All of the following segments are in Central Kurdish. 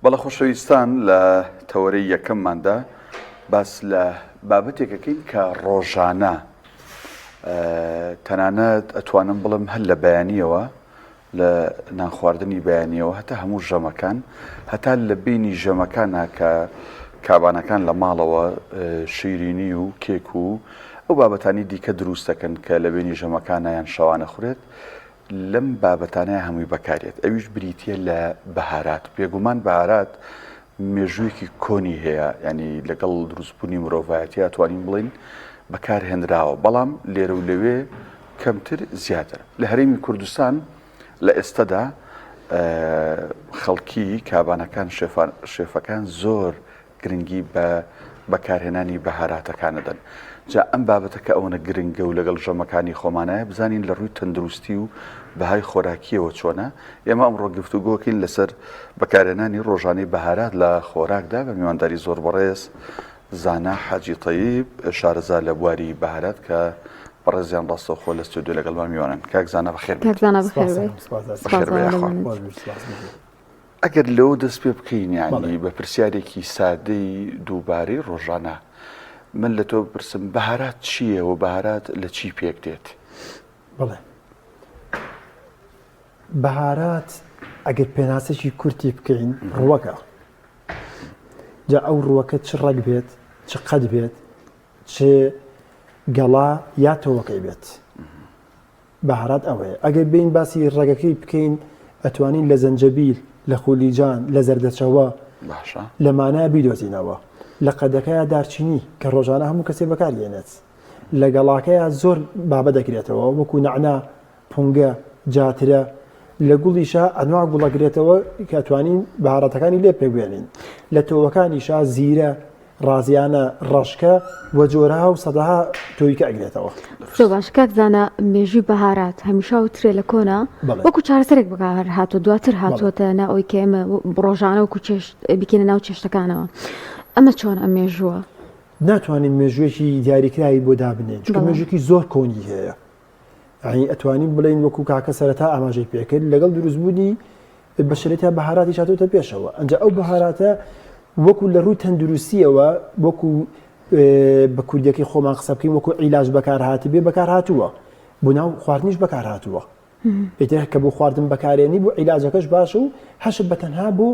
بەڵە خۆشەویستان لە تەوەرەی یەکەمماندا باس لە بابەتێکەکەین کە ڕۆژانە تەنانەت ئەتوانم بڵم هەر لە بەیانیەوە لە نانخواردنی بەیانیەوە هەتا هەموو ژەمەکان هەتا لە بینی ژەمەکانە کە کابانەکان لە ماڵەوە شیرینی و کێک و ئەو بابەتانی دیکە دروست دەکەن کە لە بینی ژەمەکانیان شەوانە خورێت لەم بابەتانەیە هەمووی بەکارێت ئەویش بریتە لە بەهارات پێگومان بەهارات مێژوویەکی کۆنی هەیە ینی لەگەڵ دروستبوونی مرۆڤایەتی توانین بڵین بەکارهێنراوە بەڵام لێرە و لەوێ کەمتر زیاتر لە هەرێمی کوردستان لە ئێستادا خەڵکی کابانەکان شێفەکان زۆر گرنگی بە بەکارهێنانی بەهاراتەکانەدەن جا ئەم بابەتەکە ئەوەنە گرنگە و لەگەڵ ژەمەکانی خۆمانایە بزانین لە ڕووی تەندروستی و بەهای خۆراکیەوە چۆنە ئێمە ئەمڕۆ گفتوگۆکەین لەسەر بەکارهێنانی ڕۆژانەی بەهارات لە خۆراکدا بە میوانداری زۆر بەڕێز زانا حاجی طەیب شارەزا لە بواری بەهارات کە بەڕێزیان ڕاستەوخۆ لە ستودیۆ لەگەڵمان میوانن کاک زانا بەخێر ئەگەر لەوە دەست پێ بکەین یانی بە پرسیارێکی سادەی دووبارەی ڕۆژانە من لە تۆ بپرسم بەهارات چییە و بەهارات لە چی پێک دێت؟ بڵێ بەهارات ئەگەر پێناسێکی کورتی بکەین ڕووەکە جا ئەو ڕووەکە چ ڕەگ بێت چ قەت بێت چ گەڵا یا تۆوەکەی بێت بەهارات ئەوەیە ئەگەر بین باسی ڕێگەکەی بکەین ئەتوانین لە زەنجەبیل لە خولیجان لە زەردەچەوە لەمانە بیدۆزینەوە لە قەدەکەیە دارچینی کە ڕۆژانە هەموو کەسێ بەکارهێنێت لە گەڵاکەیە زۆر بابە دەکرێتەوە وەکو نەعنا پونگە جاترە لە گوڵیشە ئەنواع گوڵەگرێتەوە کە ئەتوانین بەهارەتەکانی لێ پێگوێنین لە تۆوەکانیشە زیرە ڕازیانە ڕەشکە وە جۆرەها و سەدەها تۆیکە ئەگرێتەوە زۆر باش کاک زانە مێژووی بەهارات هەمیشە وترێ لە کۆنا وەکو چارەسەرێک بەکار هاتووە دواتر هاتووەتە ناوەی کە ئێمە ڕۆژانە وەکو بکەینە ناو چێشتەکانەوە ئەمە چۆن ئەم مێژووە ناتوانین مێژوێکی دیاریکراوی بۆ دابنێن چونکە مێژوێکی زۆر کۆنی هەیە یعنی ئەتوانین بڵین وەکو کاکە سەرەتا ئاماژەی پێکرد لەگەڵ دروستبوونی بەشێتە بەهاراتی چاتۆتە پێشەوە ئەنجا ئەو بەهاراتە وەکو لە ڕووی تەندروستیەوە وەکو بە کوردیەکەی خۆمان قسە بکەین وەکو عیلاج بەکار هاتبێ بەکار هاتووە بۆ ناو خواردنیش بەکار هاتووە ئێتر کە بۆ خواردن بەکارێنی بۆ عیلاجەکەش باشە و هەشت بەتەنها بۆ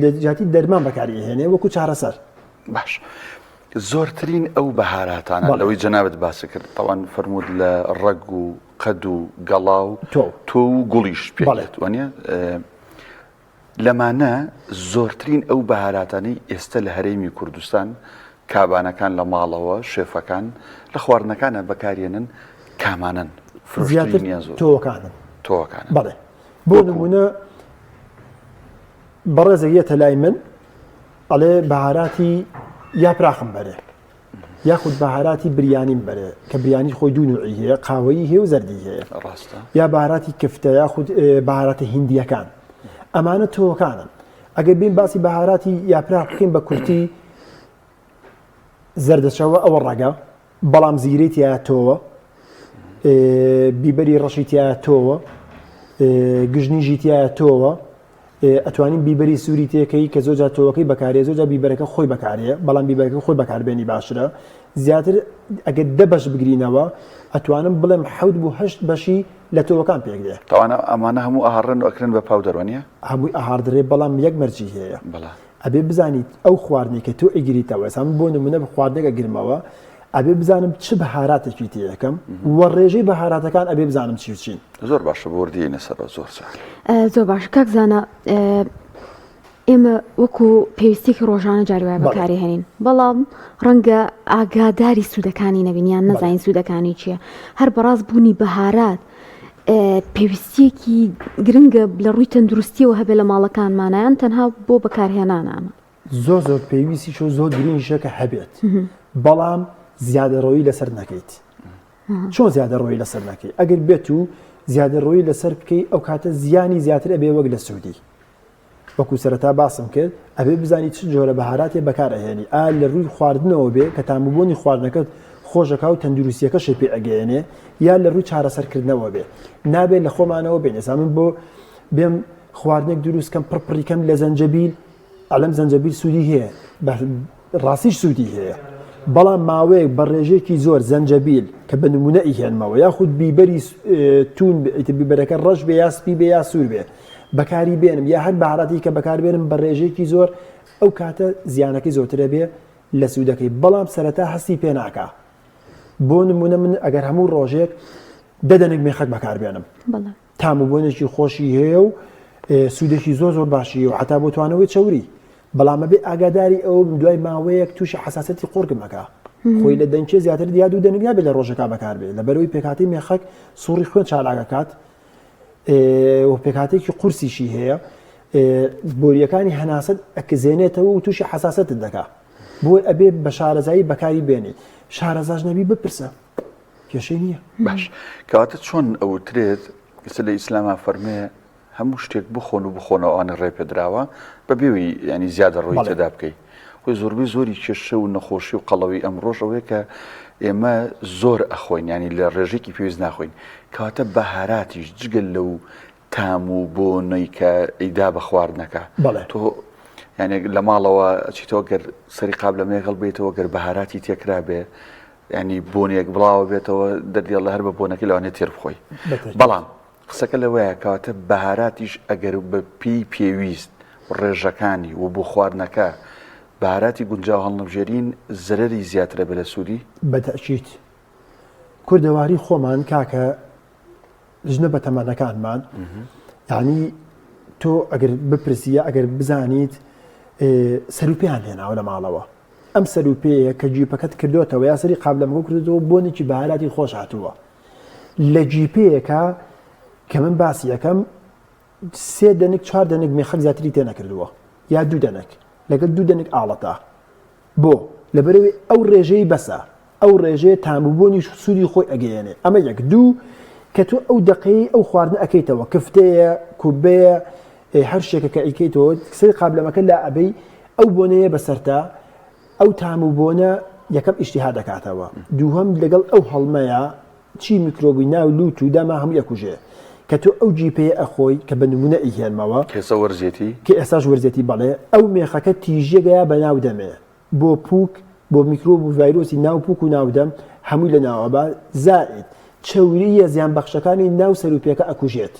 لە جاتی دەرمان بەکارهێنێ وەکو چارەسەر باش زۆرترین ئەو بەهاراتانە لەوەی جەنابەت باسی کرد تەوان فەرموود لە ڕەگ و قەد و گەڵا و تۆ و گوڵیش پێڵێت وانە لەمانە زۆرترین ئەو بەهاراتانەی ئێستا لە هەرێمی کوردستان کابانەکان لە ماڵەوە شێفەکان لە خواردنەکانە بەکارێنن کامانن تۆوەکانن بەڵێ بۆ نمونە بەڕێزەیەتە لای من ئەڵێ بەهاراتی یاپراخم بەرێ یاخود بەهاراتی بریانیم بەرێ کە بریانی خۆی دوو نوعی هەیە قاوەیی هەیە و زەردی هەیە یا بەهاراتی کفتە یاخود بەهاراتە هیندیەکان ئەمانە تۆوەکانن ئەگەر بین باسی بەهاراتی یاپراخ بکەین بە کورتی زەردەچەوە ئەوە ڕەگە بەڵام زیرەی تایە تۆوە بیبەری ڕەشی تایە تۆوە گژنیژی تایە تۆوە ئەتوانین بیبەری سووری تێکەی کە زۆرجار تۆوەکەی بەکارێ زۆرجار بیبەرەکە خۆی بەکارێ بەڵام بیبەرەکە خۆی بەکاربێنی باشترە زیاتر ئەگەر دە بەش بگرینەوە ئەتوانم بڵێم حەوت بۆ هەشت بەشی لە تۆوەکان پێک دێ تاوانە ئەمانە هەموو ئاهاڕن و ئەکرن بە پاودەرۆنیە هەمووی ئاهاردرێ بەڵام یەک مەرجی هەیە ئەبێ بزانیت ئەو خواردنی کە تۆ ئیگریتەوە سام بۆ نمونە بە خواردنێکە گرمەوە ئەبێ بزانم چ بەهاراتێکی تێیەکەم وە ڕێژەی بەهاراتەکان ئەبێ بزانم چی بچین زۆر باشە بۆ وەردیێنە سەرەوە زۆر باش کاک زانە ئێمە وەکو پێویستێکی ڕۆژانە جاروای بەکاری هێنین بەڵام ڕەنگە ئاگاداری سوودەکانی نەبینیان نەزانین سوودەکانی چییە هەر بەڕاست بوونی بەهارات پێویستیەکی گرنگە لە ڕووی تەندروستیەوە هەبێ لە ماڵەکانمانیان تەنها بۆ بەکارهێنانانە زۆر پێویستیش و زۆر گرنگیشەکە هەبێت بەڵام زیادەڕۆیی لەسەر نەکەیت چۆن زیادەڕۆیی لەسەر نەکەی ئەگەر بێت و زیادەڕۆیی لەسەر بکەی ئەو کاتە زیانی زیاتر ئەبێ وەک لە سوودی وەکو سەرەتا باسم کرد ئەبێ بزانی چ جۆرە بەهاراتێ بەکارهێنی لە ڕووی خواردنەوە بێ کە تامبوونی خواردنەکەت خۆشەکە و تەندروستیەکەشی پێ ئەگەێنێ یا لە ڕووی چارەسەرکردنەوە بێ نابێت لە خۆمانەوە بێن ئێستا من بۆ بێم خواردنێک دروستکەم پڕپڕیکەم لە زەنجەبیل ئەلەم زەنجەبیل سوودی هەیە ڕاستیش سوودی هەیە بەڵام ماوەیەک بە ڕێژێکی زۆر زەنجەبیل کە بە نمونە ئیهێنمەوە یاخود بیبەری تون بیبەرەکە ڕەش بێ یا سپی بێ یا سوور بێ بەکاری بێنم یا هەر بەهاراتی کە بەکاربێنم بە ڕێژێکی زۆر ئەو کاتە زیانەکەی زۆرترە بێ لە سوودەکەی بەڵام سەرەتا هەستی پێ ناکا بۆ نمونە من ئەگەر هەموو ڕۆژێک دەدەنێک مێخەک بەکاربێنم تاموبوونێکی خۆشی هەیە و سوودێکی زۆر زۆر باشی و حتا بۆ توانەوەی چەوری بەڵام بێ ئاگاداری ئەو دوای ماوەیەک تووشی حساسەتی قۆرگمەکە خۆی لە دەنگچێ زیاتر دیاد و دەنگ نابێت لە ڕۆژەکە بەکاربێت لە بەرەوەی پێکاتی مێخەک سوڕی خوێن چالاگەکات و پێکاتێکی قورسیشی هەیە بۆریەکانی هەناسەت ئەکزێنێتەوە و تووشی حساسەتت دەکات بۆ ئەبێ بە شارەزایی بەکاری بێنی شارەزاش نەبی بپرسە کێشەی نییە باش کەواتە چۆن ئەوترێت لە ئیسلامە فەرمێ هەموو شتێک بخۆن و بخۆنەوە ئەوانە ڕێ پێدراوە بە بێوی ینی زیادە ڕۆی تێدا بکەیت خۆی زۆربەی زۆری کێشە و نەخۆشی و قەڵەوی ئەمڕۆژ ئەوەیە کە ئێمە زۆر ئەخۆین ینی لە ڕێژێکی پێویست ناخۆین کەواتە بەهاراتیش جگەل لەو تام و بۆنەی کە ئەیدا بە خواردنەکە تۆ یعنی لە ماڵەوە ئەچیتەوە گەر سەری قابلمەیە هەڵبێتەوە گەر بەهاراتی تێکرا بێ ینی بۆنێک بڵاوە بێتەوە دەردێڵ لە هەر بە بۆنەکە لەوانێت تێر بخۆی بەڵام قسەکە لەوەیە کەواتە بەهاراتیش ئەگەر بە پێی پێویست ڕێژەکانی و بۆ خواردنەکە بەهاراتی گونجاو هەڵنەبژێرین زەرەری زیاترە بە لە سوودی بەتەشیت کوردەواری خۆمان کاکە ژنە بە تەمەنەکانمان یعنی تۆ ئەگەر بپرسیە ئەگەر بزانیت سەروپیان لێناوە لە ماڵەوە ئەم سەروپەیە کە جیپەکەت کردوتەوە یا سەری قابلمەکە کردەوە بۆنێکی بەهاراتی خۆش هاتووە لە جیپەیەکە کە من باسی یەکەم 3 دەنگ 4 دەنگ مێخەک زیاتری تێ نەکردووە یا 2 دەنگ لەگەڵ 2 دەنگ ئاڵەتە بۆ لەبەرەوەی ئەو ڕێژەی بەسە ئەو ڕێژەیە تامبوونی سوودی خۆی ئەگەیەنێ ئەمە 1 2 کە تۆ ئەو دقەی ئەو خواردن ئەەکەیتەوە کفتەیە کوبەیە هەر شتێکە کە ئەیکەیتەوە سەری قابلمەکە لا ئەبەی ئەو بۆنەیە بەسەرتا ئەو تامبوونە یەکەم ئیشتیها دەکاتەوە دووهەم لەگەڵ ئەو هەڵمەیە چی میکرۆبی ناو لوت و داما هەموو یەکوژێ کە تۆ ئەو جیپەیە ئەخۆی کە بە نمونە ئیهێنمەوە کێسە وەرزێتی کە ئێستاش وەرزێتی بەڵێ ئەو مێخەکە تیژێگەیە بە ناو دەمێ بۆ پووک بۆ میکرۆب و ڤایرۆسی ناو پووک و ناودەم هەمووی لە ناوەبا زائید چەوریە زیان بەخشەکانی ناو سەروپێکە ئەکوژێت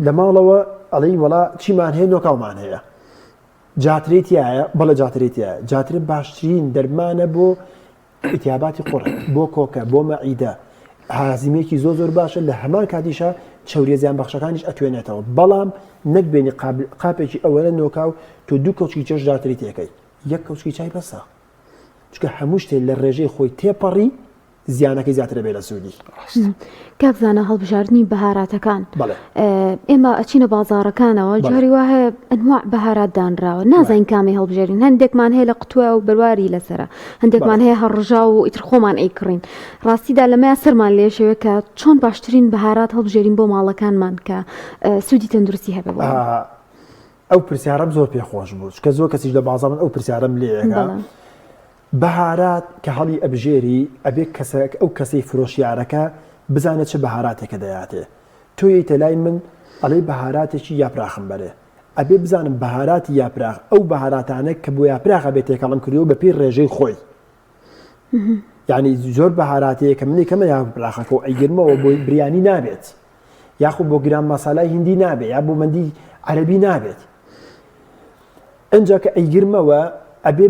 لە ماڵەوە ئەڵێی وەڵا چیمان هەیە نۆکاومان هەیە جاترێتیایە بەڵە جاترێتیایە جاترێت باشترین دەرمانە بۆ ئیتیاباتی قوڕ بۆ کۆکە بۆ مەعیدە هازیمێکی زۆر باشە لە هەمان کاتیشە چەوریە زیان بەخشەکانیش ئەتوێنێتەوە بەڵام نەکبێنی قاپێکی ئەوەنە نۆکاو تۆ 2 کەوچی چێش جاتری تێکەی 1 کەوچی چای بەسە چکە هەموو شتێک لە ڕێژەی خۆی تێپەڕی زیانەکەی زیاترە بێ لە سوودی کاکزانە هەڵبژاردننی بەهاراتەکان ئێمە ئەچینە بازارەکانەوە جاری وایە ئەنواع بەهارات دانراوە نازانین کامی هەڵبژێرین هەندێکمان هەیە لە قوتووە و بڕواری لەسرە هەندێکمان هەیە هەڕژا و ئیتر خۆمان ئەیکڕین ڕاستیدا لەمەیە سەرمان لێشەوە کە چۆن باشترین بەهارات هەڵبژێرین بۆ ماڵەکانمان کە سوودی تەندروستی هەبێ ئەو پرسیارەم زۆر پێخۆش بوو کە زۆر کەسیش لە بازارن ئەو پرسیارەم لێەکە بەهارات کە هەڵی ئەبژێری ئەبێ ئەو کەسەی فرۆشیارەکە بزانێت چه بەهاراتێکە دەیاتێ تۆ ییتە لای من ئەڵێ بەهاراتێکی یاپراخم بەرێ ئەبێ بزانم بەهاراتی یاپراخ ئەو بەهاراتانە کە بۆ یاپراخە بێت تێکەڵم کردو بە پێی ڕێژەی خۆی یعنی زۆر بەهاراتەیە کە منی کەمە یاپراخەکە و ئەیگرمەوە بۆی بریانی نابێت یاخود بۆ گران مەسالای هیندی نابێت یا بۆ مەندی عەرەبی نابێت ئەنجا کە ئەیگرمەوە ئەبێ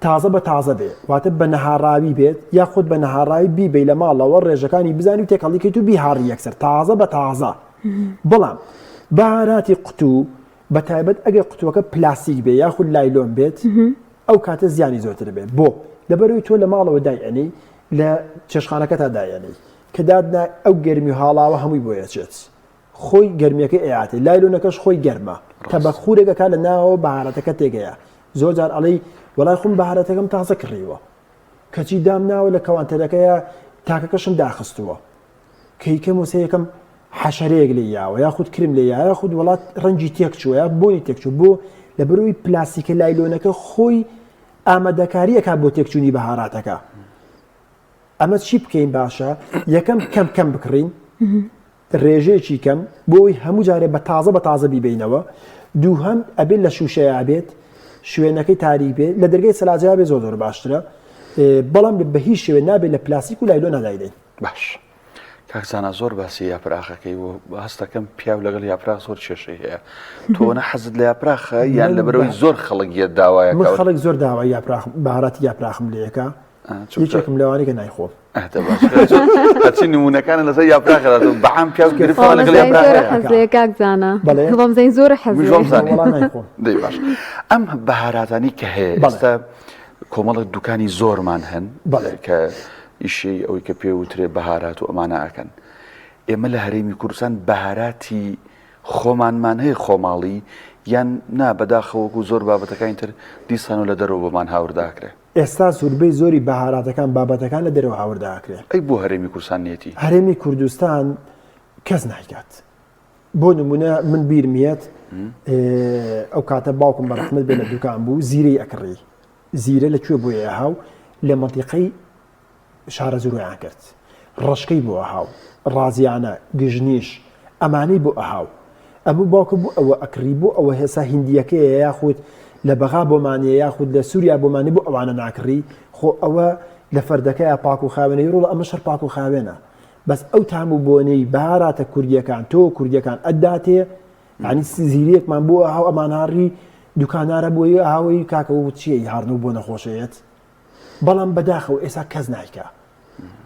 تازە بە تازە بێ واتە بە نەهاڕاوی بێت یاخود بە نەهاڕاوی بیبێ لە ماڵەوە ڕێژەکانی بزانی و تێکەڵیکەیت و بیهاڕی یەکسەر تازە بە تازە بەڵام بەهاراتی قوتو بە تایبەت ئەگەر قوتووەکە پلاستیک بێ یاخود لایلۆن بێت ئەو کاتە زیانی زۆرتر بێت بۆ لەبەرەوەی تۆ لە ماڵەوە دایەنەی لە چێشخانەکەتا دایەنەی کە دادنا ئەو گەرمی و هاڵاوە هەمووی بۆ یەچێت خۆی گەرمیەکە ئەیاتێ لایلۆنەکەش خۆی گەرمە کە بە خوورێکەکە لە ناوەوە بەهارەتەکە تێگەیە زۆر جار ئەڵێی وەڵای خۆم بەهارەتەکەم تازە کڕیوە کەچی دام ناوە لە کەوانتەرەکەیە تاکەکەشم داخستووە کەیکەم وسە یەکەم حەشەرەیەک لێ یاوە یاخود کرم لێ یاخود وڵات ڕەنجی تێکچووە یا بۆنی تێکچوو بۆ لە بەرەوەی پلاستیکە لایلۆنەکە خۆی ئامادەکاریەکە بۆ تێکچوونی بەهاراتەکە ئەمە چی بکەین باشە یەکەم کەم بکڕین ڕێژەیەکی کەم بۆی هەموو جارێ بە تازە بیبینەوە دووهەم ئەبێت لە شوشەیە بێت شوێنەکەی تاریک بێت لە دەرگای سەلاجیا بێ زۆر باشترە بەڵام بە هیچ شوێ نابێت لە پلاستیک و لایلۆ نادایدەین. باش کاکزانە زۆر باسی یاپراخەکەی و هەستەکەم پیاو لەگەڵ یاپراخ زۆر کێشەی هەیە تۆ نەحەزت لە یاپراخە یان لەبەرەوەی زۆر خەڵک داوایە من خەڵک زۆر داوای یاپراخ بەهاراتی یاپراخم لێەکە یەکێکم لەوانی کە نایخۆم هەچی نمونونەکانە لەسەر یاپراخەدا بەعام پیاو گرفتەوە لەگەڵ کاکزانە بەڵام زەین زۆر دەی باش ئەم بەهاراتانی کە هەیە ئێستا کۆمەڵک دوکانی زۆرمان هەن کە ئیشەی ئەوەی کە پێوترێ بەهارات و ئەمانە ئەکەن ئێمە لە هەرێمی کوردستان بەهاراتی خۆمانمان هەیە خۆماڵی یان نا بەداخەوەکو زۆر بابەتەکانی تر دیسان و لە دەرەوە بەمان هاورداکرێ ئێستا زۆربەی زۆری بەهاراتەکان بابەتەکان لە دەرەوە هاورداکرێ ئەی بۆ هەرێمی کوردستان نێتی هەرێمی کوردستان کەس نایکات بۆ نمونە من بیرمیێت ئەو کاتە باوکم بەڕەحمەت بێ لە دوکان بوو زیرەی ئەکڕی زیرە لەکوێ بۆیە هاو لە مەنتیقەی شارە زۆریان کرد ڕشکەی بۆ ئەهاو ڕازیانە گژنیش ئەمانەی بۆ ئەهاو ئەموو باوکە بوو ئەوە ئەکری بوو ئەوە هێسا هیندیەکەیە یاخود لە بەغا بۆمانەیە یاخود لە سووریا بۆمانی بۆ ئەوانە ناکڕی خۆ ئەوە لە فەردەکەیە پاک و خاوێنەی ڕۆڵ ئەمە شەر پاک و خاوێنە بەس ئەو تام و بۆنەی بەهاراتە کوردیەکان تۆ کوردیەکان ئەداتێ ینی زیرەکمان بۆ ئەهاو ئەمانهاڕی دوکانارە بۆی ئاوی کاکەەوە چیە هاڕن و بۆ نەخۆشەیەت بەڵام بەداخەوە ئێستا کەس نایکە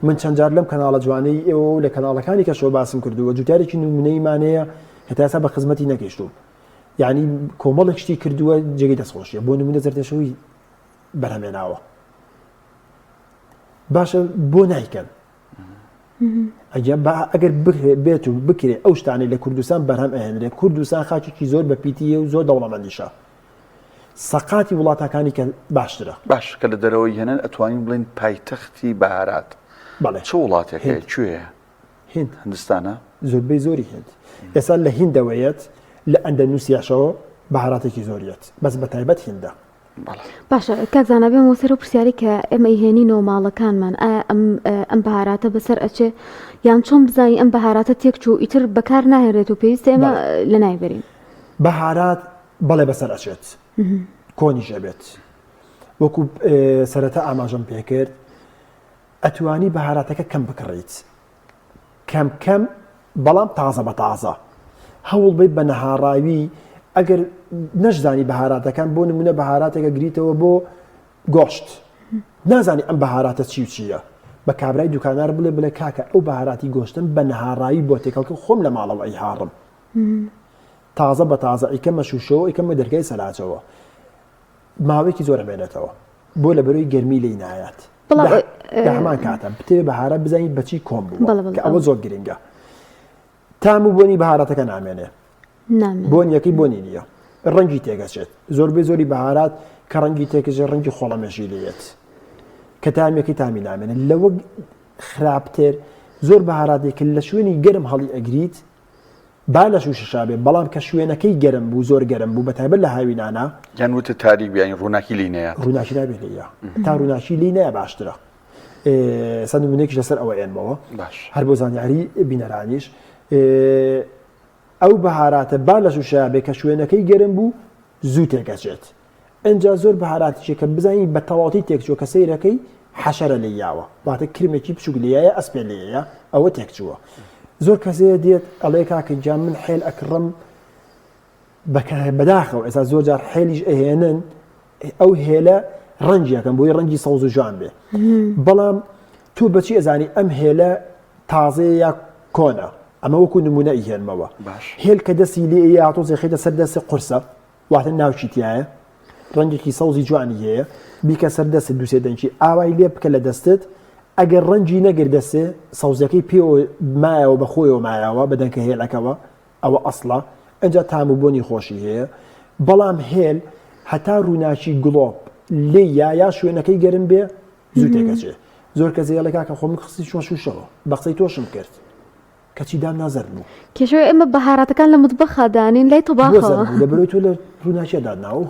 من چەند جار لەم کەناڵە جوانەی ئێوە لە کەناڵەکانی کە شۆ باسم کردووە جوتارێکی نمونەیمانەیە هەتا ئێستا بە خزمەتی نەگەیشتوم یعنی کۆمەڵێک شتی کردووە جێگەی دەستخۆشیە بۆ نمونە زەردەشەوەی بەرهەمێناوە باشە بۆ نایکەن ئەگەر بێت و بکرێ ئەو شتانەی لە کوردستان بەرهەم ئەهێنرێ کوردستان خاچێکی زۆر بە پیتیە و زۆر دەوڵەمەندیشە سەقاتی وڵاتەکانی کە باشترە باش کە لە دەرەوەی هێنن ئەتوانین بڵین پایتەختی بەهارات چ وڵاتێکەیە کوێیە هند هندستانە زۆربەی زۆری هند ئێستا لە هیندەوەیەت لە ئەندەنووسیاشەوە بەهاراتێکی زۆریەت بەس بە تایبەت هیندە باشە کاکزانە بێ مۆسەر و پرسیاری کە ئێمە هێنینەوە ماڵەکانمان ئەم بەهاراتە بەسەر ئەچێ یان چۆن بزانین ئەم بەهاراتە تێکچوو ئیتر بەکار ناهێنرێت و پێویستە ئێمە لە نایبرین بەهارات بەڵێ بەسەر ئەچێت کۆنیش ئەبێت وەکو سەرەتا ئاماژەم پێکرد ئەتوانی بەهاراتەکە کەم بکڕیت کەم کەم بەڵام تازە بە تازە هەوڵ بیت بە نەهاڕاوی ئەگەر نەشزانی بەهاراتەکان بۆ نمونە بەهاراتێکە گریتەوە بۆ گۆشت نازانی ئەم بەهاراتە چی و چییە بە کابرای دوکانار بڵێ کاکە ئەو بەهاراتی گۆشتن بە نەهاڕاوی بۆ تێکەڵکە خۆم لە ماڵەوە ئەی هاڕم تازە بە تازە ئیکەمە شوشەوە ئیکەمە دەرگای سەلاجەوە ماوەیەکی زۆر ئەمێنێتەوە بۆ لە بەرەوەی گەرمی لی نایەت هەمان کاتە بتێ بەهارە بزانیت بەچی کۆم بوو کە ئەوە زۆر گرنگە تام و بۆنی بەهاراتەکە نامێنێ بۆنیەکەی بۆنی نییە ڕەنگی تێگەچێت زۆربەی زۆری بەهارات کە ڕەنگی تێکەچێت ڕەنگی خۆڵەمەژی لێت کە تامێکی تامی نامێنێت لەوە خراپتر زۆر بەهاراتێک لە شوێنی گەرم هەڵی ئەگریت با لە شوشەشابێ بەڵام کە شوێنەکەی گەرم بوو زۆر گەرم بوو بەتایبەت لە هاوینانە یان وتە تاریک بیانی ڕووناکی لی نەیە ڕووناکی نابێت لێیە تا ڕووناکی لی نەیە باشترە سەد نمونەیەکیش لەسەر ئەوە ئێنمەوە هەر بۆ زانیاری بینەرانیش ئەو بەهاراتە با لە شوشەیە کە شوێنەکەی گەرم بوو زوو تێکەچێت ئەجا زۆر بەهاراتیشە کە بزانین بە تەواتی تێکچووە کە سەیرەکەی حەشەرە لێیاوە واتە کرمێکی بچووک لێیە ئەسپێ لێیە ئەوە تێکچووە زۆر کەسەیە دێت ئەڵێ کاکەجا من حێل ئەکڕم بەداخەوە ئێستا زۆر جار حێلیش ئەهێنن ئەو هێلە ڕەنجیەکەم بۆی ڕەنگی سەوز و جوان بێ بەڵام تو بەچی ئەزانی ئەم هێلە تازەیە یا کۆنە ئەمە وەکو نمونە ئیهێنمەوە هێل کە دەستی لێ یااتۆزی خێتە سەر دەستی قورسە واتە ناوچی تایە ڕەنجێکی سەوزی جوانی هەیە بیکە سەر دەست دووسێ دەنجی ئاوای لێ بکە لە دەستت ئەگەر ڕەنجی نەگردەسێ سەوزەکەی پێوە مایەوە بە خۆیەوە مایەوە بەدەنکە هێلەکەەوە ئەوە ئەسڵە ئەجا تام و بۆنی خۆشی هەیە بەڵام هێل هەتا ڕووناچی گڵۆپ لێ یا شوێنەکەی گەرم بێ زوو تێکەچێ زۆر کە زێڵەکە کە خۆم خستی چۆن شوشەوە بە قسەی تۆشم کرد کەچی دام نازەر بوو کێشەوە ئێمە بەهاراتەکان لە مطبەخە دانین لای تۆباخەوە لەبەرەوەی تۆ لە ڕووناچیە دادناوە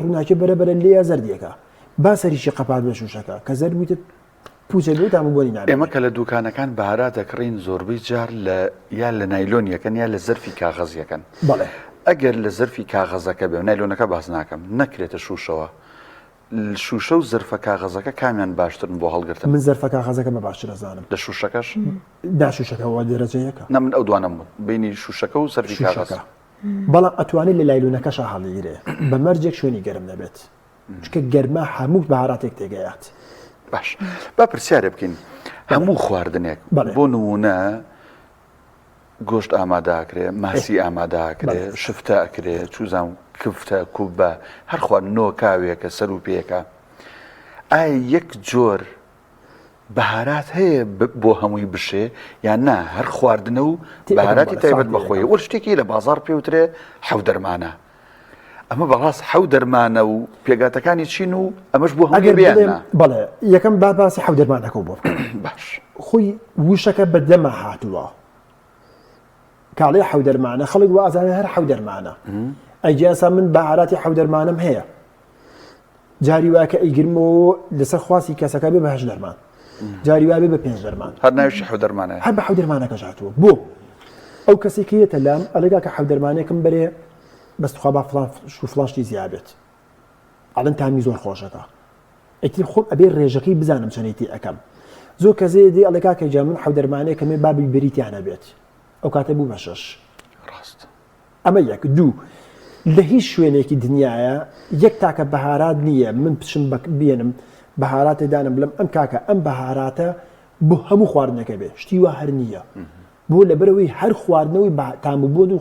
ڕووناچی بەرەبەرە لێ زەردیەکە با سەریشی قەپات بە شوشەکە کە زەر بوویتە پوچە بێت تام بۆنی نابێت ئێمە کە لە دوکانەکان بەهارات دەکڕین زۆربەی جار یا لە نایلۆنیەکەن یا لە زەرفی کاغەزیەکەن ئەگەر لە زەرفی کاغەزەکە بێ نایلۆنەکە باز ناکەم نەکرێتە شوشەوە شوشە و زەرفە کاغەزەکە کامیان باشترن بۆ هەڵگرتن من زەرفە کاغەزەکە بە باشتر دەزانم لە شوشەکەش داشوشەکەەوە دەرەجەیەکە نە من ئەو دوانم بوون بینی شوشەکە و زەرفی کاغەز بەڵام ئەتوانێت لە لایلوونەکەش هەڵگیرێ بە مەرجێک شوێنی گەرم نەبێت چکە گەرما هەموو بەهاراتێک تێگەیات باش با پرسیارێ بکەین هەموو خواردنێک بۆ نمونە گۆشت ئامادەکرێ ماسی ئامادەکرێ شفتە ئەکرێ چوزان کفتە کوبە هەر خواردنەوە کاوێکە سەر و پێکە ئایا یەک جۆر بەهارات هەیە بۆ هەمووی بشێ یان نا هەر خواردنە و بەهاراتی تایبەت بەخۆی وەر شتێکی لە بازار پێوترێ حەو دەرمانە ئەمە بەڕاست حەو دەرمانە و پێگاتەکانی چین و ئەمەش بۆ هەمووی بیاننا بەڵێ یەکەم باسی حەو دەرمانەکە بۆ باش خۆی وشەکە بەدەمە هاتووە کاڵێ حەو دەرمانە خەڵک وە ئازانە هەر حەو دەرمانە ئەیجیاسا من بەهاراتی حەو دەرمانم هەیە جاری واکە ئەیگرمەوە لەسەر خواسی کەسەکە بێ بە 8 دەرمان جاری وا بێ بە 5 دەرمان هەر ناویشی حەو دەرمانە هەر بە حەو دەرمانەکەش هاتووە بۆ ئەو کەسی کەیەتە لام ئەلێگا کە حەو دەرمانێکم بەرێ بەستخوا با فڵاشتی زیابێت ئەڵەن تامی زۆر خۆشەکە ئەیتر خۆم ئەبێ ڕێژەکەی بزانم چەنێتی ئەەکەم زۆر کەسێ دێ ئەلێگا کە جا من حەو دەرمانەیەکەمێ بابی بریتیانە بێت ئەو کاتە بوو بە 6 ڕاست ئەمە یەک دوو لە هیچ شوێنێکی دنیاە یەک تاکە بەهارات نییە من پشم بێنم بەهاراتێ دانم بڵم ئەم کاکە ئەم بەهاراتە بۆ هەموو خواردنەکە بێ شتی وا هەر نییە بۆ لەبەرەوەی هەر خواردنەوەی تامبوون و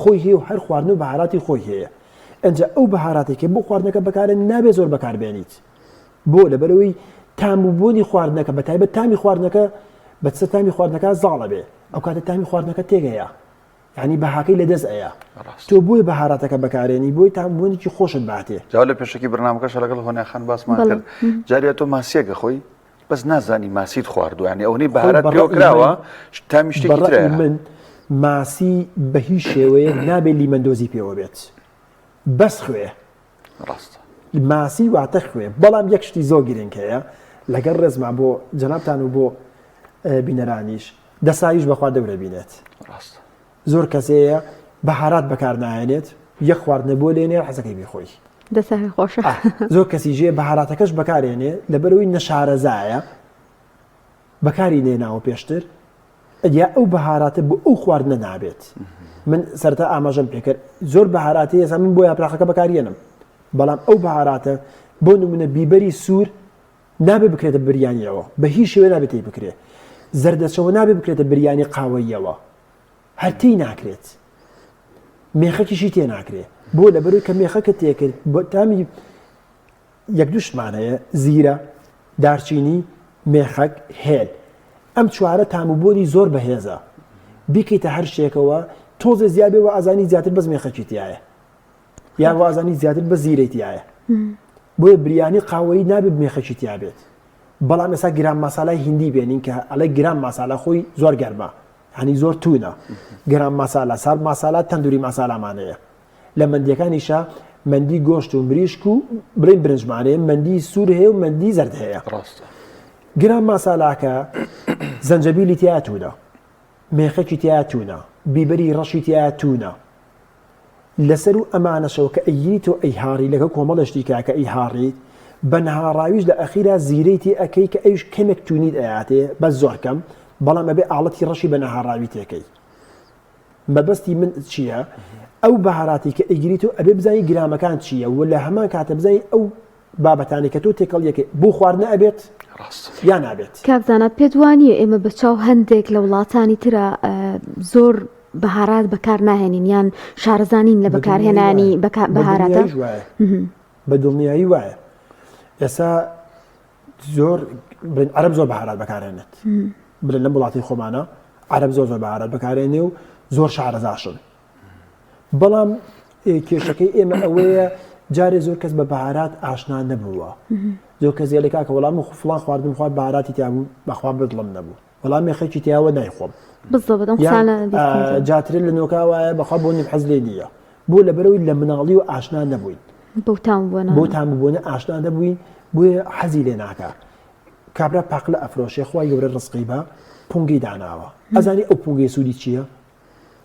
خۆی هەیە و هەر خواردن و بەهاراتی خۆی هەیە ئەنجا ئەو بەهاراتێکی بۆ خواردنەکە بەکارە نابێ زۆر بەکاربێنیت بۆ لەبەرەوەی تامبوونی خواردنەکە بە تایبەت تامی خواردنەکە بەچە تامی خواردنەکە زاڵە بێ ئەو کاتە تامی خواردنەکە تێگەیە یعنی بەهاکەی لە دەست ئەیە تۆ بۆی بەهاراتەکە بەکارێنی بۆی تامبوونێکی خۆشت باتێ جا لە پێشکی بەرنامەکەش لەگەڵ هۆناخان باسمان کرد جارێ تۆ ماسیەکە خۆی بەس نازانی ماسیت خواردو ینی ئەوەی بەهارات پێوەکراوە تامی شتێکی ترەیە من ماسی بە هیچ شێوەیەک نابێت لیمەندۆزی پێوە بێت بەس خوێ ڕاست ماسی واتە خوێ بەڵام یەک شتی زۆر گرنگەیە لەگەر ڕێزما بۆ جەنابتان و بۆ بینەرانیش دەسایش بەخوا دەورە بینێت ڕاست زۆر کەسەیە بەهارات بەکار نایێنێت یەک خواردنە بۆ لێنێ حەزەکەی بخۆی دەسەکەی خۆشە زۆر کەسی ژێ بەهاراتەکەش بەکارێنێ لەبەرەوەی نەشارەزایە بەکاری نێناوە پێشتر ئەدیا ئەو بەهاراتە بۆ ئەو خواردنە نابێت من سەرتا ئاماژەم پێکرد زۆر بەهاراتی ێسا من بۆ یاپراخەکە بەکارێنم بەڵام ئەو بەهاراتە بۆ نمونە بیبەری سوور نابێ بکرێتە بریانیەوە بە هیچ شێوە نابێتی بکرێ زەردەچەوە نابێ بکرێتە بریانی قاوەیەوە هەرتی ناکرێت مێخەکیشی تێ ناکرێ بۆ لەبەروی کە مێخەکە تێکرد بۆ تامی یەک دوشتمانەیە زیرە دارچینی مێخەک هێل ئەم چوارە تامبوونی زۆر بەهێزە بیکەیتە هەر شتێکەوە تۆزە زیابێ و ئازانی زیاتر بەس مێخەکی تایە یا وازانی زیاتر بە زیرەی تایە بۆیە بریانی قاوەیی نابێت مێخەکی تیا بێت بەڵام ئێستا گرام ماسالای هیندی بێنین کە ئەڵێ گرام ماسالا خۆی زۆر گەرمە هەنی زۆر تونە گرام ماسالا سار ماسالا تەندوری ماسالامانەیە لە مندیەکانیشا مندی گۆشت و مریشک و بڵین برنجمانەیە مندی سوور هەیە و مندی زەرد هەیە گرام ماسالاکە زەنجەبیلی تیا تونە مێخەکی تیا تونە بیبەری ڕەشی تیا تونە لەسەر و ئەمانەشەوە کە ئەیریت و ئەیهاڕی لەگە کۆمەڵشتی کاکە ئەیهاڕیت بە نەهاڕاویش لە ئەخیرا زیرەیتی ئەەکەی کە ئەوش کەمێک تونیت ئەیاتێ بەس زۆر کەم بەڵام ئەبێ ئاڵەتی ڕەشی بە نەهاڕاوی تێکەی مەبەستی من چییە؟ ئەو بەهاراتی کە ئەیگریت و ئەبێ بزانی گرامەکان چییە و لە هەمان کاتە بزانی ئەو بابەتانی کە تۆ تێکەڵ یەکەی بۆ خواردنە ئەبێت یا نابێت کاکزانە پێت وانیە ئێمە بەچاو هەندێک لە وڵاتانی ترە زۆر بەهارات بەکار ناهێنین یان شارەزانین لە بەکارهێنانی بەهاراتە بە دڵنیایی وایە ئێستا زۆر عەرەب زۆر بەهارات بەکارهێنێت بڵێن لەم وڵاتی خۆمانە عەرەب زۆر بەهارات بەکارهێنێ و زۆر شارەزاشن بەڵام کێشەکەی ئێمە ئەوەیە جارێ زۆر کەس بە بەهارات ئاشنا نەبووە زۆر کەس لێ کاکە وەڵام فڵان خواردن خوارد بەهاراتی تیا بوو بەخوا بردڵم نەبوو وەڵام مێخێکی تیاوە نایخۆم جاترێت لە نۆکا وایە بەخوا بۆ نیم حەز لێ نییە بۆ لەبەرەوەی لە مناڵی و ئاشنا نەبووین بۆ تامبوونە ئاشنا نەبووین بۆیە حەزی لێ ناکە کابرا پاقلە ئەفرۆشێ خوای گەورە ڕزقی بە پونگی داناوە ئەزانی ئەو پونگی سوودی چییە؟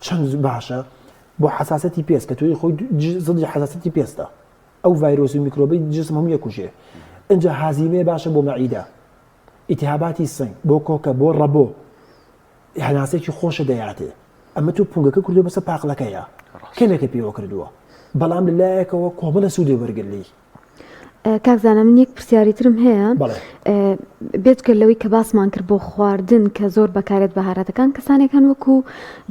چەند باشە بۆ حساسەتی پێست کە توی خۆی زڵی حساسەتی پێستە ئەو ڤایرۆس و میکرۆبی جسم هەموو یەکوژێ اینجا هازیمێ باشە بۆ مەعیدە ئیتیهاباتی سنگ بۆ کۆکە بۆ ڕەبۆ هەناسێکی خۆشە دەیاتێ ئەمە تو پونگەکە کردو بەسەر پاقلەکەیە کەمێکە پێوە کردووە بەڵام لەلایەکەوە کۆمەڵە سوودی وەرگلی کاکزانە من یەک پرسیاریترم هەیە بێتگەر لەوەی کە باسمان کرد بۆ خواردن کە زۆر بەکارێت بەهارەتەکان کەسانێکان وەکو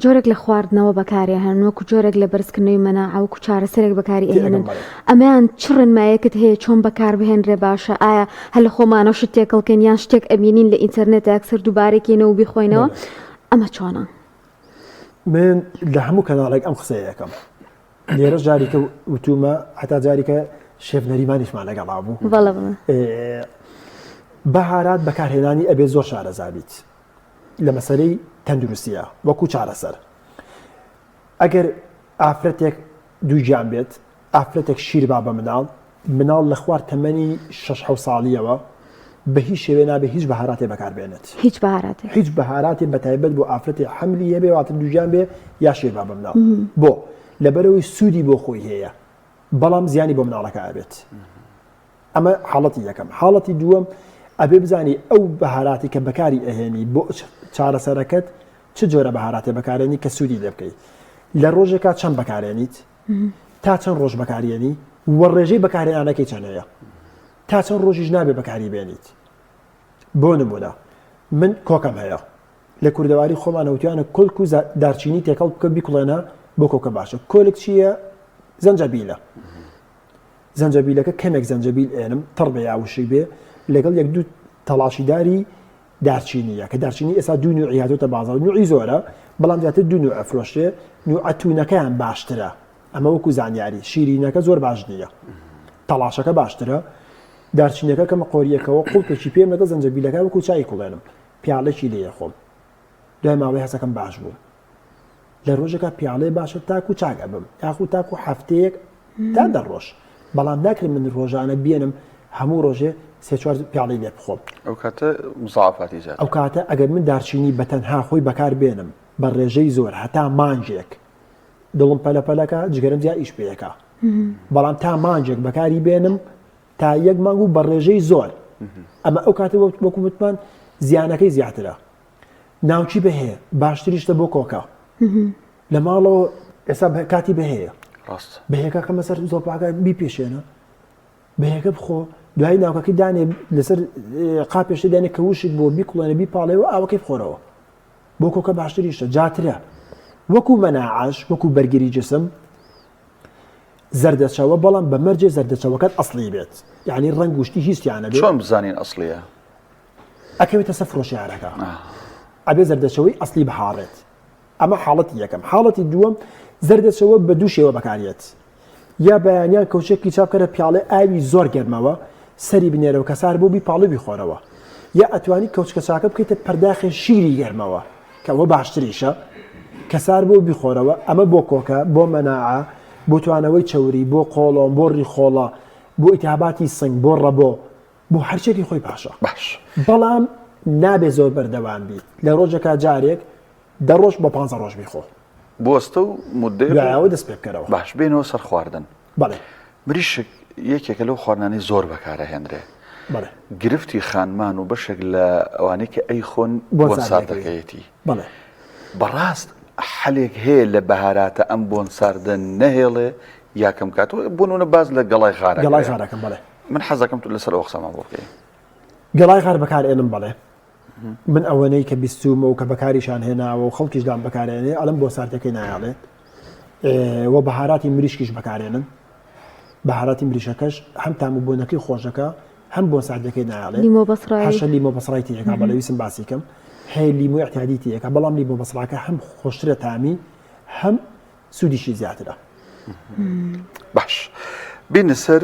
جۆرێک لە خواردنەوە بەکارێ هەن وەکو جۆرێک لە بەرزکردنەوەی مەناعە وەکو چارەسەرێک بەکاری ئێنن ئەمەیان چڕن مایەکت هەیە چۆن بەکار بهێنرێ باشە ئایا هەر لە خۆمانە شتێکەڵکەن یان شتێک ئەبینین لە ئینتەرنێت ئەکسەر دووبارێکێنەوە بیخۆینەوە ئەمە چۆنە من لە هەموو کەناڵێک ئەم قسەیەکەم لێرە جاریکە وتومە هەتا جاریکە شێف نەریمانیشمان لەگەڵا بوو بەهارات بەکارهێنانی ئەبێ زۆر شارەزابیت لە مەسەلەی تەندروستیە وەکو چارەسەر ئەگەر ئافرەتێک دوو گیان بێت ئافرەتێک شیر با بە مناڵ لە خوار تەمەنی 6 ساڵیەوە بە هیچ شێوێ نابێ هیچ بەهاراتێ بەکاربێنێت هیچ بەهاراتێ بەتایبەت بۆ ئافرەتی حەملی هەبێ واتە دووگیان بێ یا شیر با بە مناڵ بۆ لەبەرەوەی سوودی بۆ خۆی هەیە بەڵام زیانی بۆ مناڵەکە ئەبێت ئەمە حاڵەتی یەکەم حاڵەتی دووەم ئەبێ بزانی ئەو بەهاراتی کە بەکاری ئەهێنی بۆ چارەسەرەکەت چ جۆرە بەهاراتێ بەکارێنی کە سوودی لێ بکەیت لە ڕۆژێکا چەند بەکارێنیت تا چەند ڕۆژ بەکارێنی وەڕێژەی بەکارێنانەکەی چەندەیە تا چەند ڕۆژیش نابێ بەکاری بێنیت بۆ نمونە من کۆکەم هەیە لە کوردەواری خۆمانەوتیانە کۆلک و دارچینی تێکەڵ بکە بیکڵێنە بۆ کۆکە باشە کۆلک چییە زەنجەبیلە زەنجەبیلەکە کەمێک زەنجەبیل ئێنم تڕ بە یاوشی بێ لەگەڵ یەک دوو تەڵاشیداری دارچینیە کە دارچینی ئێستا دوو نوعی هاتوتە بازاڕ نوعی زۆرە بەڵام زیاتر دوو نوع ئەفرۆشێ نوع ئەتوونەکەیان باشترە ئەمە وەکو زانیاری شیرینەکە زۆر باش نییە تەڵاشەکە باشترە دارچینەکە کەمە قۆریەکەەوە قوڵپێکی پێم لەگە زەنجەبیلەکە وەکو چای کوڵێنم پیاڵێکی لێە خۆم دوای ماوەی هەسەکەم باش بوو لە ڕۆژێکە پیاڵێ باشە تاکو چاک ئەبم یاخو تاکو هەفتەیەک تا دەڕۆژ بەڵام ناکرێت من ڕۆژانە بێنم هەموو ڕۆژێ سێ چوار پیاڵی لێ بخۆم ئەو کاتە مزعفاتی جات ئەو کاتە ئەگەر من دارچینی بەتەنها خۆی بەکار بێنم بە ڕێژەی زۆر هەتا مانجێک دڵم پەلەپەلەکە جگەرم جیا ئیش پێیەکە بەڵام تا مانجێک بەکاری بێنم تا یەک مانگ و بە ڕێژەی زۆر ئەمە ئەو کاتە وەکو وتمان زیانەکەی زیاترە ناوچی بەهەیە باشتریشتە بۆ کۆکە لە ماڵەوە ئێستا کاتی بەهەیە بەهەیەکە کەمە سەر زۆر پاکە بیپێشێنە بەهەیەکە بخۆ دوای ناوکەکەی دانێ لەسەر قاپێشتە دانێ کە وشت بۆ بیکڵێنە بیپاڵێەوە ئاوەکەی بخۆرەوە بۆ کۆکە باشتریشتە جاترە وەکو مەناعاش وەکو بەرگری جسم زەردەچەوە بەڵام بە مەرجێ زەردەچەوەکەت ئەسڵی بێت یعنی ڕەنگ وشتی هیچیانە بێت چۆن بزانین ئەسڵیە ئەکەوێتە سەر فرۆشیارەکە ئەبێ زەردەچەوەی ئەسلی بەهاڕێت ئەمە حاڵەتی یەکەم حاڵەتی دووەم زەردەچەوە بە دوو شێوە بەکارێت یا بەیانیان کەوچێکی چاپکەرە پیاڵێ ئاوی زۆر گەرمەوە سەری بنێرەوە کەسار بۆ بیپاڵی بیخۆرەوە یا ئەتوانی کەوچکە چاکە بکەیتە پەرداخی شیری گەرمەوە کەەوە باشتریشە کەسار بۆ بیخۆرەوە ئەمە بۆ کۆکە بۆ مەناعە بۆ توانەوەی چوری بۆ قۆڵۆم بۆ ڕیخۆڵە بۆ ئیتیهاباتی سنگ بۆ ڕەبۆ بۆ هەرچێکی خۆی باشە بەڵام نابێ زۆر بەردەوام بیت لە ڕۆژێکا جارێک دەڕۆژ بە 15 ڕۆژ بیخۆ بۆستە و مدەیەوە دەست پێ بکەرەوە باش بێنەوە سەر خواردن بەڵێ مریشک یەکێکە لەو خواردنانەی زۆر بەکارەهێنرێ گرفتی خانمان و بەشێک لە ئەوانەی کە ئەی خۆن بۆ ساردەکەیەتی بەڵێ بەڕاست حەلێک هەیە لە بەهاراتە ئەم بۆن ساردن نەهێڵێ یاکەم کاتەوە بوونە باز لە گەڵای خارەکەم بڵێ من حەزەکەم تو لەسەر ئەو قسەمان بۆ بکەی گەڵای خار بەکارێنم بڵێ من ئەوەنەی کە بیستومە و کە بەکاریشان هێناوە و خەڵکیشدان بەکارێنێ ئەلم بۆ ساردەکەی نایاڵێت وە بەهاراتی مریشکیش بەکارێنن بەهاراتی مریشەکەش هەم تاموبوونەکەی خۆشەکە هەم بۆ ساردەکەی نایاڵێت هەشە لیمۆ بەسڕای تیەکە بەلەویسم باسیکەم هەیە لیمۆ احتیادی تیەکە بەڵام لیمۆ بەسڕاکە هەم خۆشترە تامی هەم سوودیشی زیاترە باش بینە سەر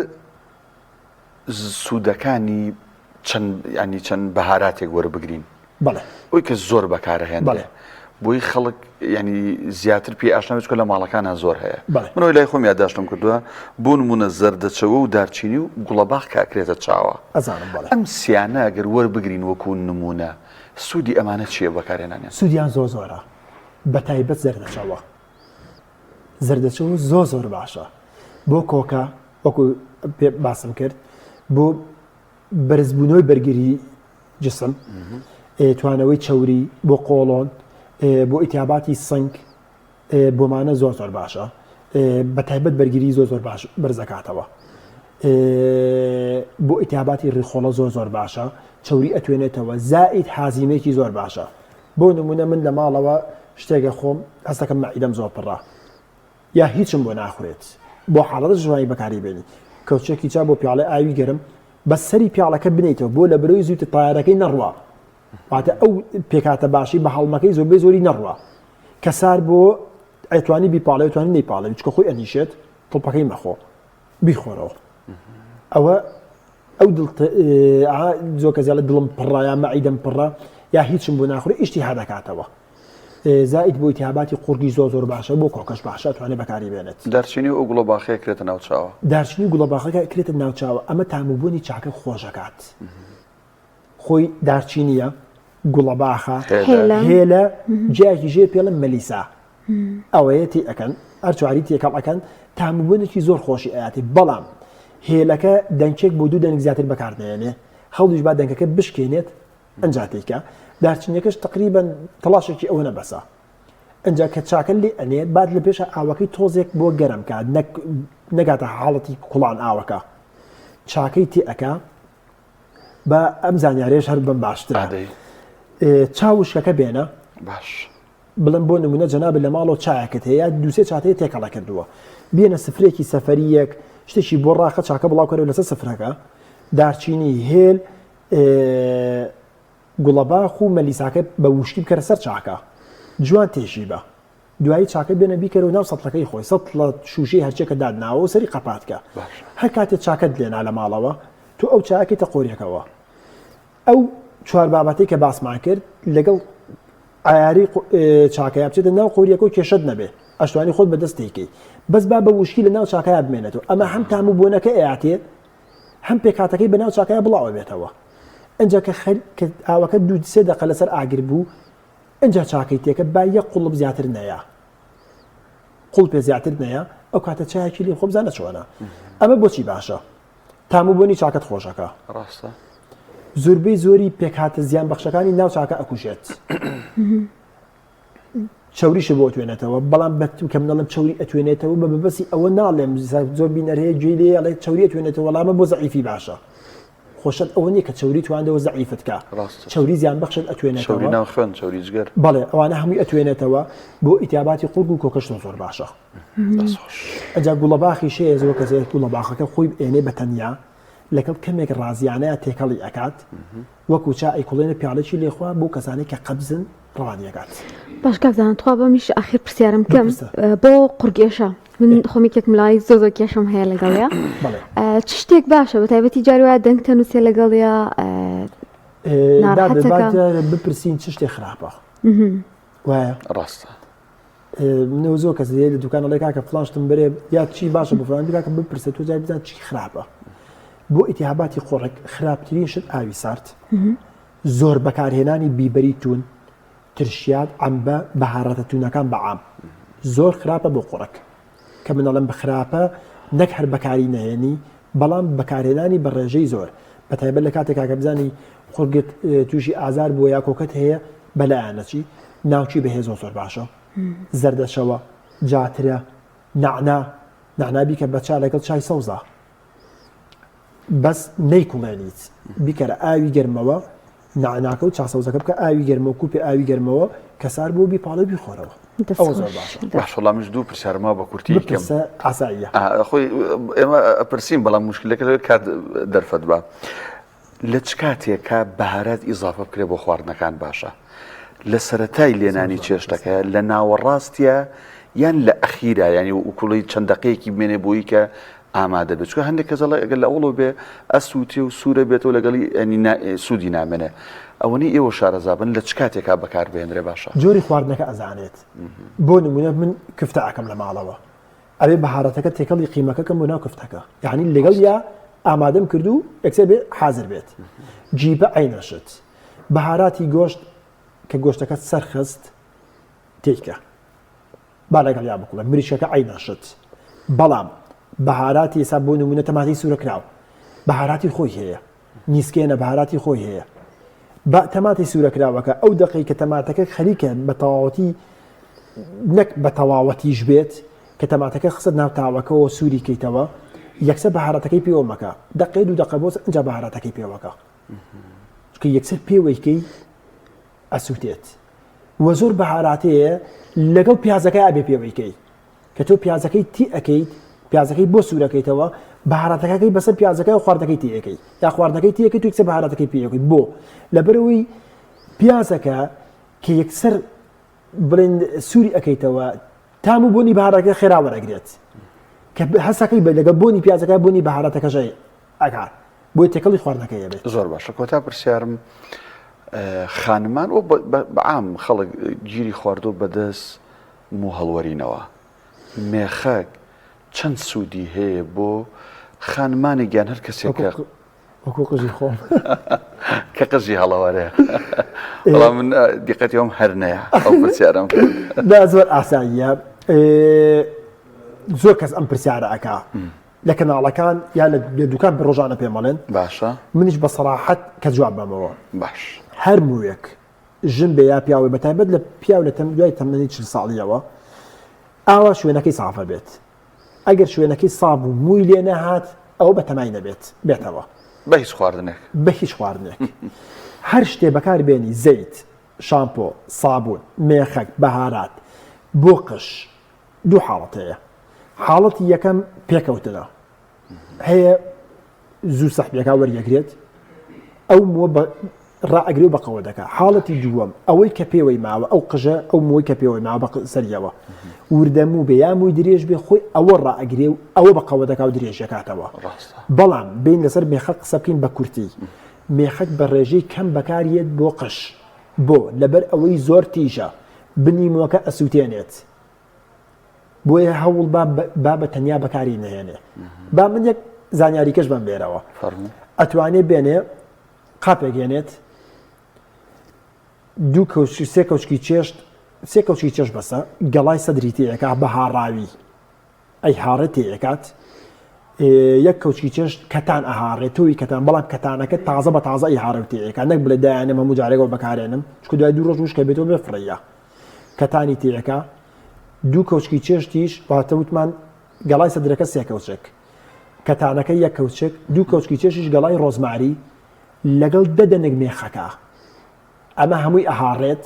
سوودەکانی چەند بەهاراتێک وەربگرین بەڵێ ئەوی کە زۆر بەکارەهێنێ بۆی خەڵک ینی زیاتر پێ ئاشنا بچکە لە ماڵەکانە زۆر هەیە منەوەی لای خۆم یادداشتم کردووە بۆ نمونە زەردەچەوە و دارچینی و گوڵەباغ کاکرێتە چاوە ئەم سیانە ئەگەر وەربگرین وەکو نمونە سوودی ئەمانە چییە بەکارێنانیان سوودیان زۆر زۆرە بە تایبەت زەردەچەوە زەردەچوو زۆر باشە بۆ کۆکە وەکو باسم کرد بۆ بەرزبوونەوەی بەرگری جسم توانەوەی چەوری بۆ قۆڵۆن بۆ ئیتیاباتی سنگ بۆمانە زۆر باشە بە تایبەت بەرگری زۆر باش بەرزەکاتەوە بۆ ئیتیاباتی ڕیخۆڵە زۆر باشە چەوری ئەتوێنێتەوە زائید حازیمێکی زۆر باشە بۆ نمونە من لە ماڵەوە شتێکە خۆم هەستەکەم مەعیدەم زۆر پڕە یا هیچم بۆ ناخورێت بۆ حاڵەت ژوانی بەکاری بێنی کەوچێکی چا بۆ پیاڵە ئاوی گەرم بە سەری پیاڵەکە بنیتەوە بۆ لە برۆی زووتە تایارەکەی نەڕوە واتە ئەو پێکاتە باشی بە هەڵمەکەی زۆری نەڕوە کەسار بۆ ئەتوانی بیپاڵێ توانی نەیپاڵێ چکە خۆی ئەنیشێت تڵپەکەی مەخۆ بیخۆرەوە ئەوە ئەو زۆر کەزیالە دڵم پڕە یا مەعیدەم پڕە یا هیچم بۆ ناخورێ ئیشتی هەدەکاتەوە زائید بۆ ئیتیاباتی قورگی زۆر باشە بۆ کۆکەش باشە توانێت بەکاری بێنێت دارچینی و گوڵەباخەیە کرێتە ناوچاوە دارچینی گوڵەباخەکە کرێتە ناوچاوە ئەمە تاموبوونی چاکە خۆشەکات خۆی دارچینیە گوڵەباخە هێلە جیاکی ژێر پێڵم مەلیسا ئەوەیە تی ئەەکەن ئەرچواری تێکەڵ ئەەکەن تاموبوونێکی زۆر خۆشی ئاەتی بەڵام هێلەکە دەنگچێک بۆ دوو دەنگ زیاتر بەکاردێنێ هەڵیش با دەنگەکە بشکێنێت ئەنجاتێکە دارچینەکەش تقریبان تەڵاشێکی ئەوە نەبەسە ئەنجا کە چاکە لێ ئەنێت بعد لە پێش ئاوەکەی تۆزێک بۆ گەرم کات نەگاتە حاڵەتی کوڵان ئاوەکە چاکەی تێ ئەەکە بە ئەم زانیارێش هەر بم باشترە چاوشەکە بێنە باش بڵم بۆ نمونە جەنابە لە ماڵەوە چایەکەت هەیە دووسێ چاتەیە تێکەڵە کردووە بێنە سفرێکی سەفەریەک شتێکی بۆ ڕاخە چاکە بڵاو کەرەوە لەسەر سفرەکە دارچینی هێل گوڵەباخ و مەلیساکە بە وشکی بکەرە سەر چاکە جوان تێژی بە دوایی چاکە بێنە بیکەرەوە ناو سەتڵەکەی خۆی سەد لە شوشەی هەرچێکە دادناوە و سەری قەپاتکە هەر کاتێک چاکەت لێنا لە ماڵەوە تو ئەو چاکێتە قۆریەکەوە ئەو چوار بابەتەی کە باسمان کرد لەگەڵ ئایاری چاکەیە بچێتە ناو قۆریەکە و کێشت نەبێ ئەشتوانی خۆت بەدەستێکی بەس با بە وشکی لە ناو چاکەیە بمێنێتەوە ئەمە هەم تاموبوونەکە ئەیاتێت هەم پێکاتەکەی بە ناو چاکەیە بڵاوە بێتەوە ئەنجا کە ئاوەکە دوو سێ دەقە لەسەر ئاگر بوو ئەنجا چاکەی تێکە با یەک قوڵب زیاتر نەیە قوڵ پێ زیاتر نەیە ئەو کاتە چایەکی لێ خۆ بزانە چۆنە ئەمە بۆچی باشە تاموبوونی چاکەت خۆشەکە ڕاستە زۆربەی زۆری پێکهاتە زیان بەخشەکانی ناو چاکە ئەکوژێت چاوریش بۆ ئەتوێنێتەوە بەڵام کە منەڵم چاوری ئەتوێنێتەوە بە بەبەسی ئەوە ناڵێم زۆر بینەرەیە گوێ لێ ئەڵێ چاوری ئەتوێنێتەوە وەڵامە بۆ زەعیفی باشە خۆشت ئەوە نییە کە چاوری توانەوە زەعیفت کە چاوری زیان بەخشت ئەتوێنێتەوە ناوخوێن چاوری جگەر بەڵێ ئەوانە هەمووی ئەتوێنێتەوە بۆ ئیتیاباتی قورگ و کۆکەش زۆر باشە ئەجا گوڵەباخی شەیە زۆر کەسێک گوڵەباخەکە خۆی ئێنێ بە تەنیا لەگەڵ کەمێک ڕازیانەیە تێکەڵی ئەکات وەکو چا ئەیکوڵێنە پیاڵێکی لێخوا بۆ کەسانێک کە قەبزن ڕوانیەکات باش کاکزانە توا بەمیش ئاخر پرسیارم کەم بۆ قورگێشە من خۆمیکێک ملای زۆ کێشم هەیە لەگەڵەیە چ شتێک باشە بە تایبەتی جاروایە دەنگتە نووسێ لەگەڵیا بپرسین چ شتێک خراپە وایە ڕاستە منەوە زۆر کەس لە دوکانەڵێ کاکە فڵانشتم بەرێ یا چی باشە بۆ فڵان بیکاکە بپرسێت تۆ جای بزان چی خراپە بۆ ئیتیاباتی قۆڕێک خراپترین شت ئاوی سارد زۆر بەکارهێنانی بیبەری تون ترشیات ئەمبە بەهارەتە تونەکان بەعام زۆر خراپە بۆ قۆڕێک کە منەڵم بە خراپە نەک هەر بەکاری نەهێنی بەڵام بەکارهێنانی بە ڕێژەی زۆر بە تایبەت لە کاتێک کاکە بزانی قورگت تووشی ئازار بۆ یا کۆکەت هەیە بەلایەنەچی ناوچی بەهێز زۆر باشە زەردەشەوە جاترە نعنابی کە بەچا لەگەڵ چای سەوزە بەس نەیکوڵێنیت بیکەرە ئاوی گەرمەوە نعناکە و چاسەوزەکە بکە ئاوی گەرمەوە کوپی ئاوی گەرمەوە کەسار بۆ بیپاڵە بیخۆرەوە ئەوە زۆر باشە باشڵامیش دوو پرسیارما بە کورتی بپرسە ئاساییە خۆی ئێمە ئەپرسین بەڵام مشکلەکە کات دەرفەت بە لە چ کاتێکە بەهارات ئیزافە بکرێ بۆ خواردنەکان باشە لە سەرەتای لێنانی چێشتەکە لە ناوەڕاستیە یان لە ئەخیرە ینی وکوڵی چەند دقەیەکی بمێنێ بۆی کە ئامادە بێت چکە هەندێک کەزەڵە ئەگەر لە ئەوڵۆ بێ ئەسووتێ و سوورە بێتەوە لەگەڵی سوودی نامێنێ ئەوەنی ئێوە شارەزابن لە چ کاتێکا بەکار بهێنرێ باشە جۆری خواردنەکە ئەزانێت بۆ نمونە من کفتە ئەکەم لە ماڵەوە ئەوێ بەهارەتەکە تێکەڵی قیمەکەکەم بۆ ناو کفتەکە یعنی لەگەڵ یا ئامادەم کردو ئەکسێ بێ حازر بێت جیبە عینەشت بەهاراتی گۆشت کە گۆشتەکە سەرخست تێکە با لەگەڵ یا بکڵێ مریشەکە عینەشت بەڵام بەهاراتی ئێستا بۆ نمونە تەماتی سوورە کراوە بەهاراتی خۆی هەیە نیسکێنە بەهاراتی خۆی هەیە بە تەماتی سوورە کراوەکە ئەو دقی کە تەماتەکە خەریکە بە تەواوەتی نەک بە تەواوەتیش بێت کە تەماتەکە خست ناو تاوەکەەوە سووری کەیتەوە یەکسەر بەهارەتەکەی پێوە مەکە دقی دوو دقە بۆ ئەنج بەهارەتەکەی پێوەکە چکە یەکسەر پێوەیکەی ئەسووتێت وە زۆر بەهاراتەیە لەگەڵ پیازەکەی ئابێ پێوەیکەی کە تۆ پیازەکەی تی ئەەکەیت پیازەکەی بۆ سوورەکەیتەوە بەهارەتەکەی بەسەر پیازەکەی و خواردەکەی تیەکەی یا خواردەکەی تیەکەی تو یەکسەر بەهارەتەکەی پێوەکەی بۆ لەبەرەوەی پیازەکە کە یەکسەر بڵێن سووری ئەەکەیتەوە تام و بۆنی بەهارەکە خێرا وەرەگرێت کە هەستەکەی بە لەگە بۆنی پیازەکە بۆنی بەهارەتەکەژەی ئەکات بۆی تێکەڵی خواردنەکەی بێت زۆر باشە کۆتا پرسیارم خانمان و بەعام خەڵک گیری خواردۆ بەدەست و هەڵوەرینەوە مێخەک چەند سوودی هەیە بۆ خانمانی گیان هەر کەسێکە وەکو قژی خۆم کە قژی هەڵەوەرەیە بەڵام من دیقەتیەوەم هەر نەیە ئەو پرسیارم دا زۆر ئاسانیە زۆر کەس ئەم پرسیارە ئەکا لە کەناڵەکان یا لە دوکان ڕۆژانە پێمەڵێن باشە منیش بە سەراحەت کە جواب بەمەوە باش هەر موویەک ژن بە یا پیاوی بەتایبەت لە پیاو لە دوای تەمەنی 40 ساڵیەوە ئاوا شوێنەکەی سافە بێت ئەگەر شوێنەکەی سااب و مووی لێ نەهات ئەوە بە تەمای نەبێت بێتەوە بە هیچ خواردنێک بە هیچ خواردنێک هەر شتێ بەکاربێنی زەیت شامپۆ سابوون مێخەک بەهارات بۆ قش دوو حاڵەت هەیە حاڵەتی یەکەم پێکەوتنە هەیە زوو سەحبیەکە وەریەگرێت ئەو ڕائەگرێ و بەقەوە دەکە حاڵەتی دووەم ئەوەی کە پێوەی ماوە ئەو قژە ئەو موی کە پێوەی ماوە بە سەریەوە وردەموو بێ یا مووی درێژ بێ خۆی ئەوە ڕائەگرێ و ئەوە بەقەوە دەکا و درێژەکاتەوە بەڵام بین لەسەر مێخەک قسە بکەین بە کورتی مێخەک بە ڕێژەی کەم بەکارێت بۆ قش بۆ لەبەر ئەوەی زۆر تیژە بنیمەوەکە ئەسووتێنێت بۆیە هەوڵ با بە تەنیا بەکاری نهێنێ با من یەک زانیاریکەش بم بێرەوە ئەتوانێت بێنێ قاپێکێنێت دوو کەوچی سێ کەوچکی چێشت سێ کەوچی چێش بەسە گەڵای سەدری تێیەکە بە هاڕاوی ئەی هاڕێت تێیەکات یەک کەوچی چێشت کەتان ئەهاڕێت تۆی کەتان بەڵام کەتانەکە تازە بە تازە ئەی هاڕێت تێیەکە نەک بڵێ دایانێمە هەموو جارێکەوە بەکارێنم چکە دوای دوو ڕۆژ وشکە بێتەوە بفڕەیە کەتانی تێیەکە دوو کەوچکی چێشتیش واتە وتمان گەڵای سەدرەکە سێ کەوچێک کەتانەکە یەک کەوچێک دوو کەوچکی چێشیش گەڵای ڕۆزماری لەگەڵ دەدەنێک مێخەکە ئەمە هەمووی ئەهاڕێت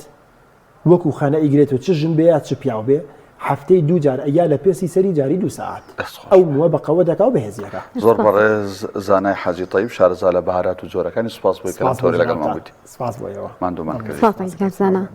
وەکو خانە ئیگرێتەوە چ ژن بێ یا چ پیاو بێ هەفتەی دوو جار ئەیا لە پێسی سەری جاری 2 ساعت ئەو مووە بەقەوە دەکا و بەهێزیەکە زۆر بەڕێز زانای حاجی طەیب شارەزا لە بەهارات و جۆرەکانی سوپاس بۆی کە لەم تۆڕی لەگەڵمان بوویت سپاس بۆیەوە ماندوومان کرد